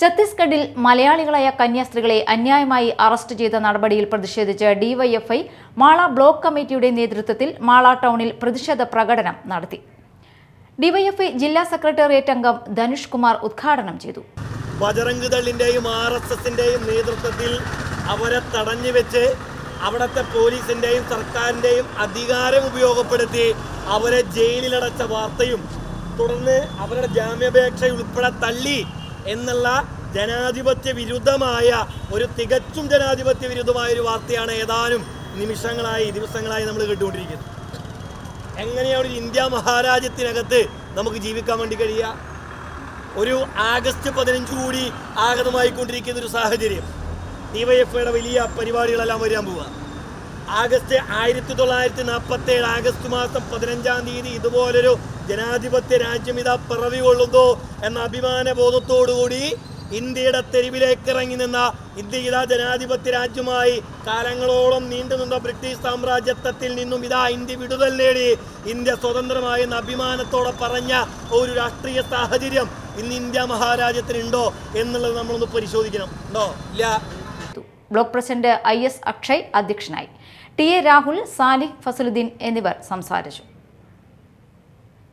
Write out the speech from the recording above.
ഛത്തീസ്ഗഡിൽ മലയാളികളായ കന്യാസ്ത്രീകളെ അന്യായമായി അറസ്റ്റ് ചെയ്ത നടപടിയിൽ പ്രതിഷേധിച്ച് ഡിവൈഎഫ്ഐ മാള ബ്ലോക്ക് കമ്മിറ്റിയുടെ നേതൃത്വത്തിൽ മാള ടൗണിൽ പ്രതിഷേധ പ്രകടനം നടത്തി. ഡിവൈഎഫ്ഐ ജില്ലാ സെക്രട്ടേറിയറ്റ് അംഗം ധനുഷ് കുമാർ ഉദ്ഘാടനം ചെയ്തു. ബജറംഗ് ദളിന്റെയും RSSന്റെയും നേതൃത്വത്തിൽ അവരെ തടഞ്ഞുവെച്ച് അവിടുത്തെ പോലീസിന്റെയും സർക്കാരിന്റെയും അധികാരം ഉപയോഗപ്പെടുത്തി അവരെ ജയിലിലടച്ച വാർത്തയും തുടർന്ന് അവരുടെ ജാമ്യാപേക്ഷ ഉൾപ്പെടെ തള്ളി എന്നുള്ള ജനാധിപത്യ വിരുദ്ധമായ തികച്ചും ജനാധിപത്യ വിരുദ്ധമായ ഒരു വാർത്തയാണ് ഏതാനും ദിവസങ്ങളായി നമ്മൾ കേട്ടുകൊണ്ടിരിക്കുന്നത്. എങ്ങനെയാണ് ഒരു ഇന്ത്യ മഹാരാജ്യത്തിനകത്ത് നമുക്ക് ജീവിക്കാൻ വേണ്ടി കഴിയുക? ഒരു ആഗസ്റ്റ് 15 കൂടി ആഗതമായിക്കൊണ്ടിരിക്കുന്ന ഒരു സാഹചര്യം. ഡിവൈഎഫ്ഐയുടെ വലിയ പരിപാടികളെല്ലാം വരാൻ പോവുക. 1947 ആഗസ്റ്റ് മാസം 15-ാം തീയതി ഇതുപോലൊരു ജനാധിപത്യ രാജ്യം ഇതാ പിറവി കൊള്ളുന്നു എന്ന അഭിമാന ബോധത്തോടുകൂടി ഇന്ത്യയുടെ തെരുവിലേക്ക് ഇറങ്ങി നിന്ന ഇന്ത്യ ഇതാ ജനാധിപത്യ രാജ്യമായി കാലങ്ങളോളം നീണ്ടുനിന്ന ബ്രിട്ടീഷ് സാമ്രാജ്യത്വത്തിൽ നിന്നും ഇതാ ഇന്ത്യ വിടുതൽ നേടി ഇന്ത്യ സ്വതന്ത്രമായി എന്ന അഭിമാനത്തോടെ പറഞ്ഞ ഒരു രാഷ്ട്രീയ സാഹചര്യം ഇന്ന് ഇന്ത്യ മഹാരാജ്യത്തിനുണ്ടോ എന്നുള്ളത് നമ്മളൊന്ന് പരിശോധിക്കണം. ഉണ്ടോ? ഇല്ല. ബ്ലോക്ക് പ്രസിഡന്റ് IS അക്ഷയ് അധ്യക്ഷനായി. TA രാഹുൽ, സാലിഹ്, ഫസലുദ്ദീൻ എന്നിവർ സംസാരിച്ചു.